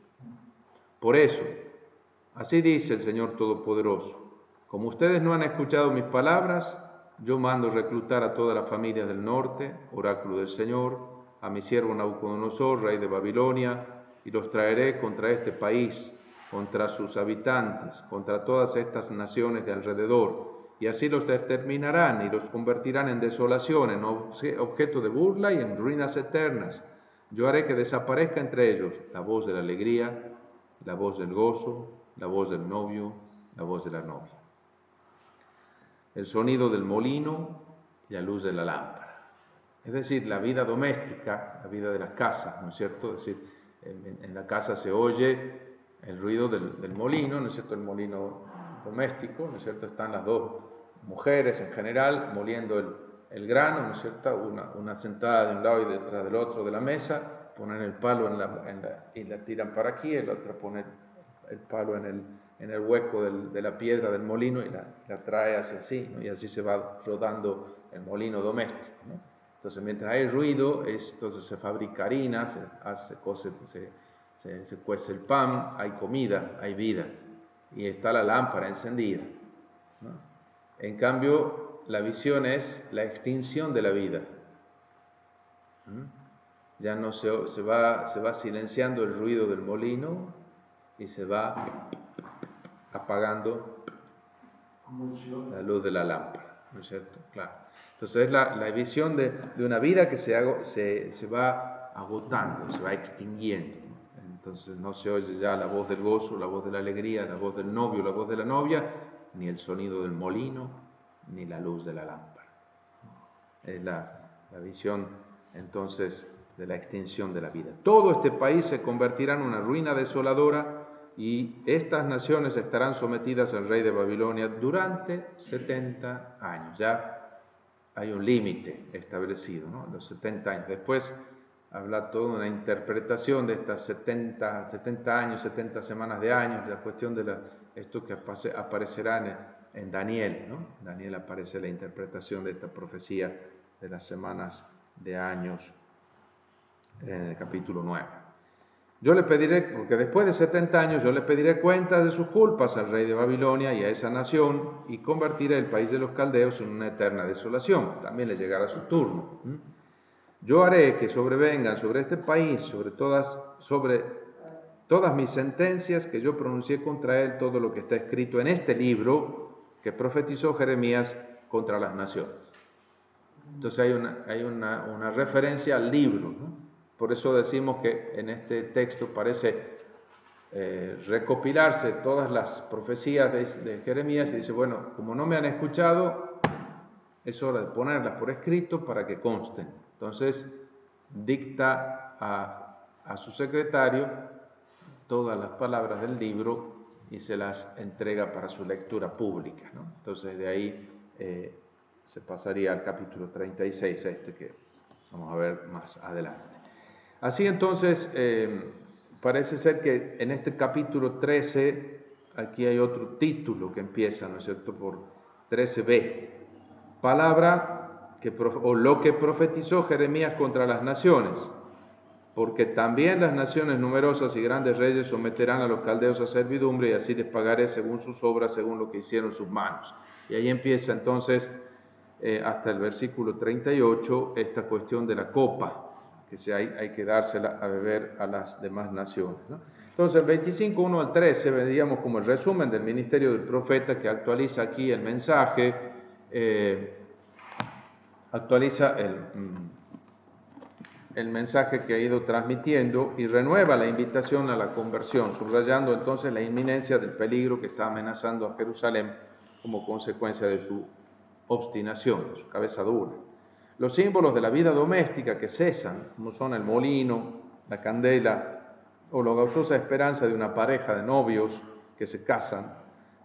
Por eso, así dice el Señor Todopoderoso, como ustedes no han escuchado mis palabras, yo mando reclutar a todas las familias del norte, oráculo del Señor, a mi siervo Nabucodonosor, rey de Babilonia, y los traeré contra este país, contra sus habitantes, contra todas estas naciones de alrededor, y así los exterminarán y los convertirán en desolación, en objeto de burla y en ruinas eternas. Yo haré que desaparezca entre ellos la voz de la alegría, la voz del gozo, la voz del novio, la voz de la novia, el sonido del molino y la luz de la lámpara. Es decir, la vida doméstica, la vida de las casas, ¿no es cierto? Es decir, en la casa se oye el ruido del molino, ¿no es cierto? El molino doméstico, ¿no es cierto? Están las dos mujeres en general moliendo el grano, ¿no es cierto? Una sentada de un lado y detrás del otro de la mesa, ponen el palo y la tiran para aquí, el otro pone el palo en el hueco de la piedra del molino y la trae hacia así, ¿no? Y así se va rodando el molino doméstico, ¿no? Entonces, mientras hay ruido, entonces se fabrica harina, se cuece el pan, hay comida, hay vida, y está la lámpara encendida, ¿no? En cambio, la visión es la extinción de la vida. Ya no se va silenciando el ruido del molino y se va apagando la luz de la lámpara, ¿no es cierto? Claro. Entonces es la visión de una vida que se va agotando, se va extinguiendo. Entonces no se oye ya la voz del gozo, la voz de la alegría, la voz del novio, la voz de la novia, ni el sonido del molino, ni la luz de la lámpara. Es la visión entonces de la extinción de la vida. Todo este país se convertirá en una ruina desoladora y estas naciones estarán sometidas al rey de Babilonia durante 70 años. Ya hay un límite establecido, ¿no? Los 70 años. Después habla toda una interpretación de estas 70 años, 70 semanas de años, la cuestión de esto que aparecerá en Daniel, ¿no? Daniel aparece la interpretación de esta profecía de las semanas de años en el capítulo 9. Yo le pediré, porque después de 70 años yo le pediré cuentas de sus culpas al rey de Babilonia y a esa nación y convertiré el país de los caldeos en una eterna desolación. También le llegará su turno. Yo haré que sobrevengan sobre este país, sobre todas mis sentencias que yo pronuncié contra él, todo lo que está escrito en este libro que profetizó Jeremías contra las naciones. Entonces hay una referencia al libro, ¿no? Por eso decimos que en este texto parece recopilarse todas las profecías de Jeremías y dice, bueno, como no me han escuchado, es hora de ponerlas por escrito para que consten. Entonces dicta a su secretario todas las palabras del libro y se las entrega para su lectura pública, ¿no? Entonces de ahí se pasaría al capítulo 36, que vamos a ver más adelante. Así entonces, parece ser que en este capítulo 13, aquí hay otro título que empieza, ¿no es cierto?, por 13b, palabra o lo que profetizó Jeremías contra las naciones, porque también las naciones numerosas y grandes reyes someterán a los caldeos a servidumbre y así les pagaré según sus obras, según lo que hicieron sus manos. Y ahí empieza entonces hasta el versículo 38 esta cuestión de la copa hay que dársela a beber a las demás naciones, ¿no? Entonces, el 25, 1 al 13, veríamos como el resumen del ministerio del profeta que actualiza aquí el mensaje, actualiza el mensaje que ha ido transmitiendo y renueva la invitación a la conversión, subrayando entonces la inminencia del peligro que está amenazando a Jerusalén como consecuencia de su obstinación, de su cabeza dura. Los símbolos de la vida doméstica que cesan, como son el molino, la candela o la gozosa esperanza de una pareja de novios que se casan,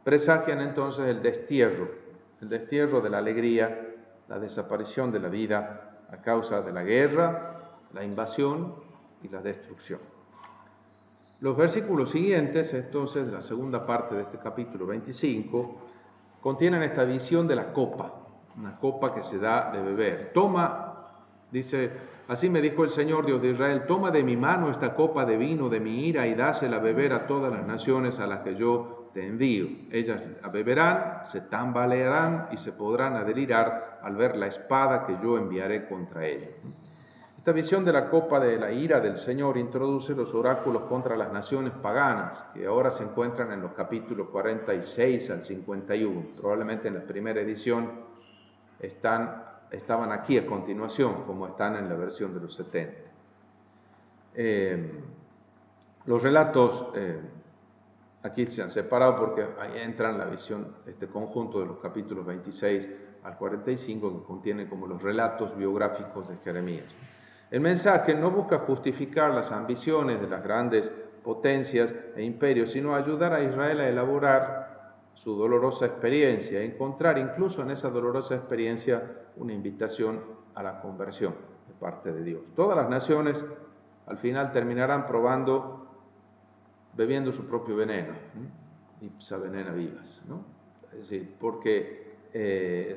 presagian entonces el destierro de la alegría, la desaparición de la vida a causa de la guerra, la invasión y la destrucción. Los versículos siguientes, entonces, de la segunda parte de este capítulo 25, contienen esta visión de la copa, una copa que se da de beber. Toma, dice, así me dijo el Señor Dios de Israel, toma de mi mano esta copa de vino de mi ira y dásela a beber a todas las naciones a las que yo te envío. Ellas la beberán, se tambalearán y se podrán delirar al ver la espada que yo enviaré contra ellos. Esta visión de la copa de la ira del Señor introduce los oráculos contra las naciones paganas, que ahora se encuentran en los capítulos 46 al 51. Probablemente en la primera edición estaban aquí a continuación, como están en la versión de los 70. Los relatos aquí se han separado porque ahí entran la visión, este conjunto de los capítulos 26 al 45, que contiene como los relatos biográficos de Jeremías. El mensaje no busca justificar las ambiciones de las grandes potencias e imperios, sino ayudar a Israel a elaborar su dolorosa experiencia, encontrar incluso en esa dolorosa experiencia una invitación a la conversión de parte de Dios. Todas las naciones al final terminarán bebiendo su propio veneno, y se venena vivas, ¿no? Es decir, porque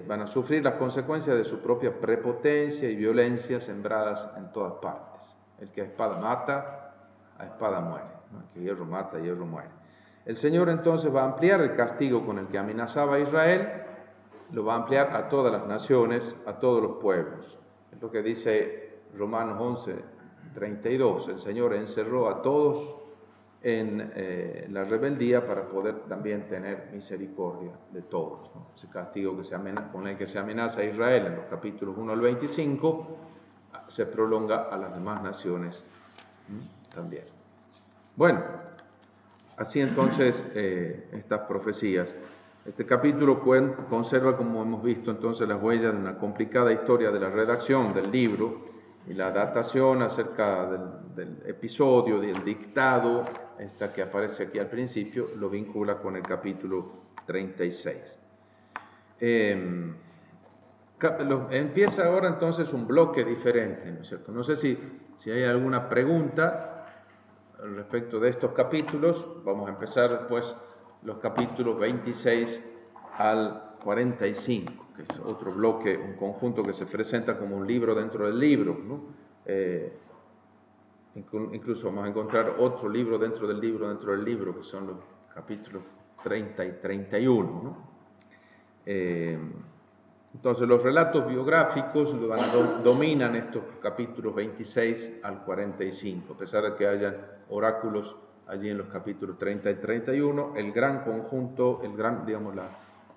van a sufrir las consecuencias de su propia prepotencia y violencia sembradas en todas partes. El que a espada mata, a espada muere, ¿no? El que hierro mata, a hierro muere. El Señor entonces va a ampliar el castigo con el que amenazaba a Israel, lo va a ampliar a todas las naciones, a todos los pueblos. Es lo que dice Romanos 11, 32. El Señor encerró a todos en la rebeldía para poder también tener misericordia de todos, ¿no? Ese castigo con el que se amenaza a Israel en los capítulos 1 al 25 se prolonga a las demás naciones también. Bueno, así entonces estas profecías. Este capítulo conserva, como hemos visto entonces, las huellas de una complicada historia de la redacción del libro y la datación acerca del episodio, del dictado, esta que aparece aquí al principio, lo vincula con el capítulo 36. Empieza ahora entonces un bloque diferente, ¿no es cierto? No sé si hay alguna pregunta respecto de estos capítulos. Vamos a empezar después los capítulos 26 al 45, que es otro bloque, un conjunto que se presenta como un libro dentro del libro, ¿no? Incluso vamos a encontrar otro libro dentro del libro, que son los capítulos 30 y 31, ¿no? Entonces los relatos biográficos dominan estos capítulos 26 al 45, a pesar de que hayan oráculos allí en los capítulos 30 y 31, el gran conjunto,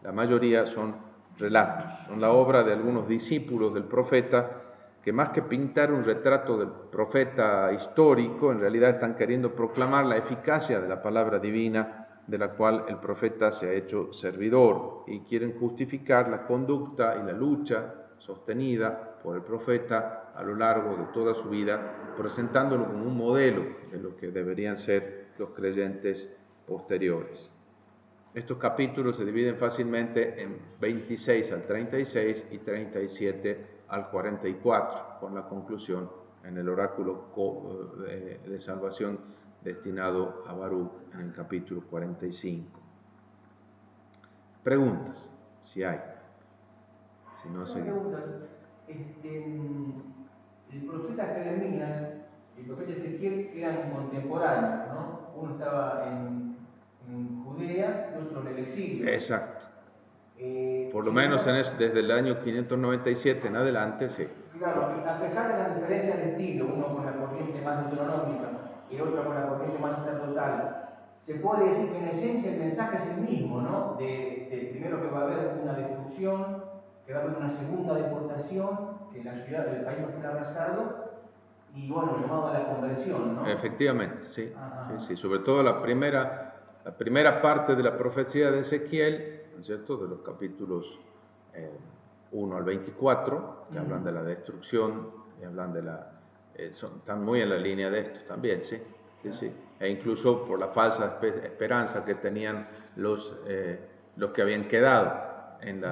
la mayoría son relatos, son la obra de algunos discípulos del profeta que más que pintar un retrato del profeta histórico, en realidad están queriendo proclamar la eficacia de la palabra divina de la cual el profeta se ha hecho servidor, y quieren justificar la conducta y la lucha sostenida por el profeta a lo largo de toda su vida, presentándolo como un modelo de lo que deberían ser los creyentes posteriores. Estos capítulos se dividen fácilmente en 26 al 36 y 37 al 44, con la conclusión en el oráculo de salvación destinado a Baruch en el capítulo 45. Preguntas, si hay. Si no, seguimos. El profeta Jeremías y el profeta Ezequiel eran contemporáneos, ¿no? Uno estaba en Judea y otro en el exilio. Exacto. Por lo menos desde el año 597 en adelante, sí. Claro, y a pesar de las diferencias de estilo, uno con la corriente más deuteronómica y el otro con la corriente más sacerdotal, se puede decir que en esencia el mensaje es el mismo, ¿no? Primero que va a haber una destrucción, que va a haber una segunda deportación, que la ciudad, el país va a ser arrasado, y bueno, llamado a la conversión, ¿no? Efectivamente, sí, sí, sobre todo la primera parte de la profecía de Ezequiel, ¿no es cierto?, de los capítulos 1 al 24, que hablan de la destrucción, y hablan de están muy en la línea de esto también, sí, sí, sí, e incluso por la falsa esperanza que tenían los que habían quedado en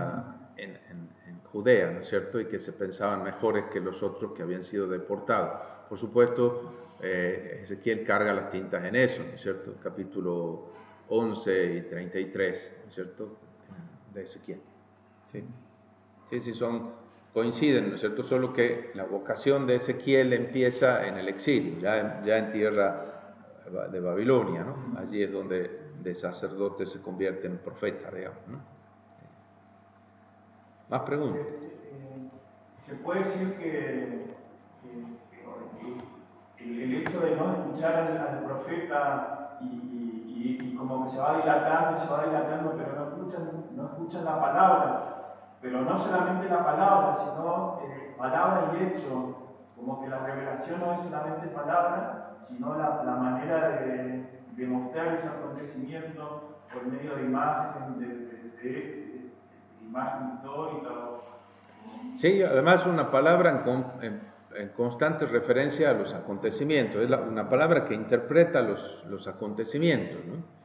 Judea, ¿no es cierto?, y que se pensaban mejores que los otros que habían sido deportados. Por supuesto, Ezequiel carga las tintas en eso, ¿no es cierto?, capítulo 11 y 33, ¿no es cierto?, de Ezequiel. Sí, sí, sí, coinciden, ¿no es cierto?, solo que la vocación de Ezequiel empieza en el exilio, ya en tierra de Babilonia, ¿no? Allí es donde de sacerdote se convierte en profeta, digamos, ¿no? Más preguntas. Se puede decir que el hecho de no escuchar al profeta y como que se va dilatando, pero no escuchan la palabra, pero no solamente la palabra, sino palabra y hecho, como que la revelación no es solamente palabra, sino la manera de mostrar ese acontecimiento por medio de imagen, de imagen histórica. Sí, además una palabra en constante referencia a los acontecimientos, es una palabra que interpreta los acontecimientos, ¿no?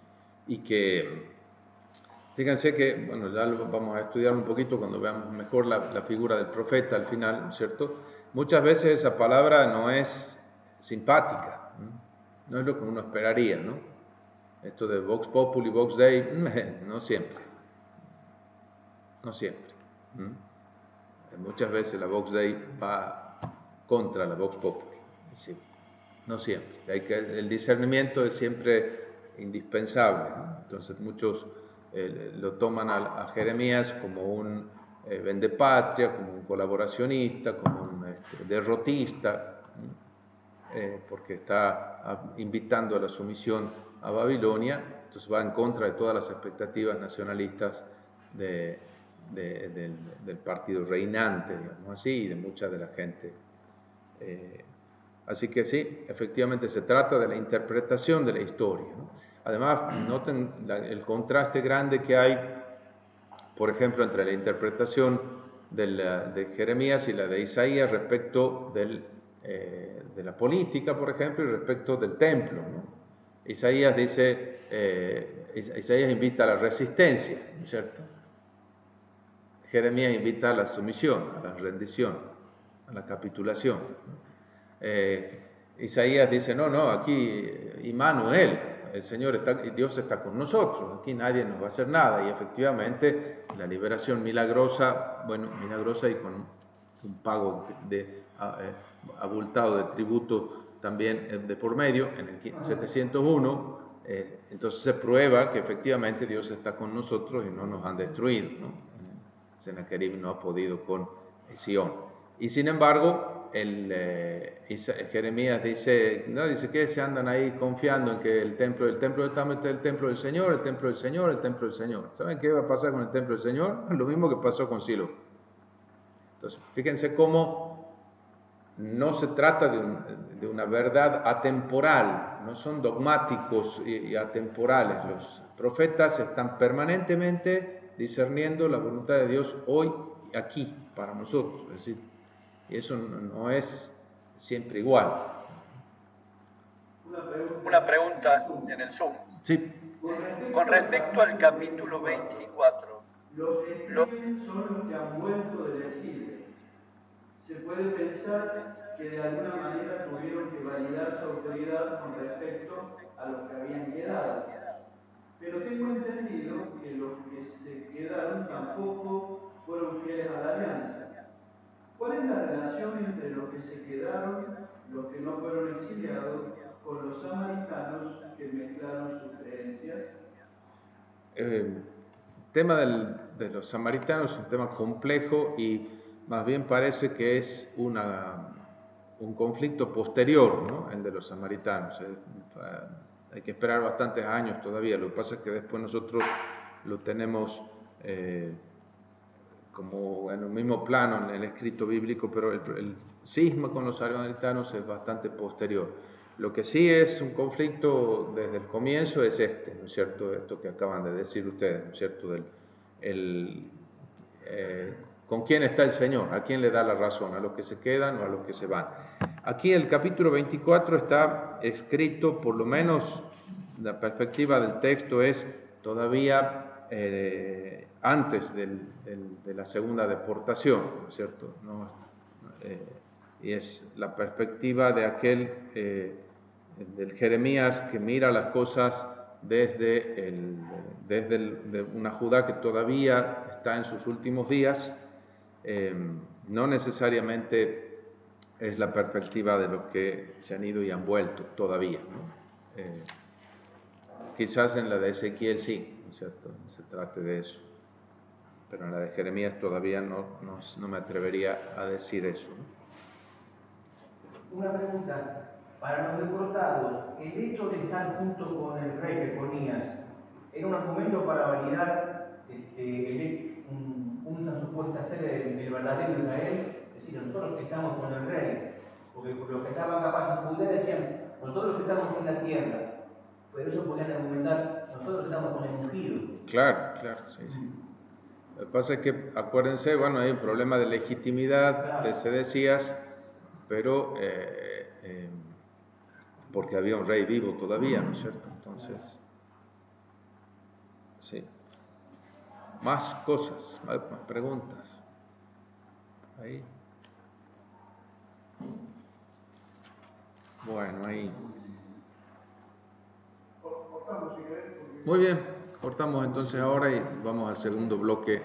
Y que, fíjense que, bueno, ya lo vamos a estudiar un poquito cuando veamos mejor la figura del profeta al final, ¿no es cierto? Muchas veces esa palabra no es simpática, no es lo que uno esperaría, ¿no? Esto de Vox Populi, Vox Dei, no siempre, no siempre. Muchas veces la Vox Dei va contra la Vox Populi, sí, no siempre. El discernimiento es siempre indispensable, ¿no? Entonces muchos lo toman a Jeremías como un vendepatria, como un colaboracionista, como un derrotista, porque está invitando a la sumisión a Babilonia, entonces va en contra de todas las expectativas nacionalistas del partido reinante, digamos así, y de mucha de la gente. Así que sí, efectivamente se trata de la interpretación de la historia, ¿no? Además, noten el contraste grande que hay, por ejemplo, entre la interpretación de Jeremías y la de Isaías respecto de la política, por ejemplo, y respecto del templo, ¿no? Isaías dice, Isaías invita a la resistencia, ¿no es cierto? Jeremías invita a la sumisión, a la rendición, a la capitulación, ¿no? Isaías dice, no, aquí Immanuel, el Señor Dios está con nosotros, aquí nadie nos va a hacer nada, y efectivamente la liberación milagrosa, milagrosa y con un pago abultado de tributo también de por medio, en el 701, entonces se prueba que efectivamente Dios está con nosotros y no nos han destruido, ¿no? Sennacherib no ha podido con Sión. Y sin embargo, Jeremías dice que se andan ahí confiando en que el templo del Señor, el templo del Señor, el templo del Señor. ¿Saben qué va a pasar con el templo del Señor? Lo mismo que pasó con Silo. Entonces, fíjense cómo no se trata de una verdad atemporal, no son dogmáticos y atemporales. Los profetas están permanentemente discerniendo la voluntad de Dios hoy y aquí, para nosotros. Es decir, y eso no es siempre igual. Una pregunta en el Zoom. Sí. Con respecto al capítulo 24, los que escriben son los que han vuelto del exilio. Se puede pensar que de alguna manera tuvieron que validar su autoridad con respecto a los que habían quedado. Pero tengo entendido que los que se quedaron tampoco fueron fieles a la alianza. ¿Cuál es la relación entre los que se quedaron, los que no fueron exiliados, con los samaritanos que mezclaron sus creencias? El tema de los samaritanos es un tema complejo y más bien parece que es un conflicto posterior, ¿no? El de los samaritanos. Hay que esperar bastantes años todavía. Lo que pasa es que después nosotros lo tenemos como en el mismo plano en el escrito bíblico, pero el cisma con los samaritanos es bastante posterior. Lo que sí es un conflicto desde el comienzo es ¿no es cierto? Esto que acaban de decir ustedes, ¿no es cierto? ¿Con quién está el Señor? ¿A quién le da la razón? ¿A los que se quedan o a los que se van? Aquí el capítulo 24 está escrito, por lo menos la perspectiva del texto es todavía antes de la segunda deportación, ¿no es cierto? Y es la perspectiva de aquel, del Jeremías que mira las cosas desde una Judá que todavía está en sus últimos días. No necesariamente es la perspectiva de los que se han ido y han vuelto todavía, ¿no? Quizás en la de Ezequiel sí, ¿no es cierto? Se trate de eso, pero en la de Jeremías todavía no me atrevería a decir eso, ¿no? Una pregunta, para los deportados, el hecho de estar junto con el rey Jeconías, ¿era un argumento para validar una supuesta ser el verdadero Israel? Es decir, nosotros estamos con el rey, porque los que estaban capaz en Judea decían, nosotros estamos en la tierra, pero ellos podían argumentar, nosotros estamos con el ungido. Claro, sí. Lo que pasa es que, acuérdense, bueno, hay un problema de legitimidad, Claro. se decías, pero porque había un rey vivo todavía, ¿no es cierto? Entonces, sí. Más cosas, más preguntas. Ahí. Bueno, ahí. Muy bien, cortamos entonces ahora y vamos al segundo bloque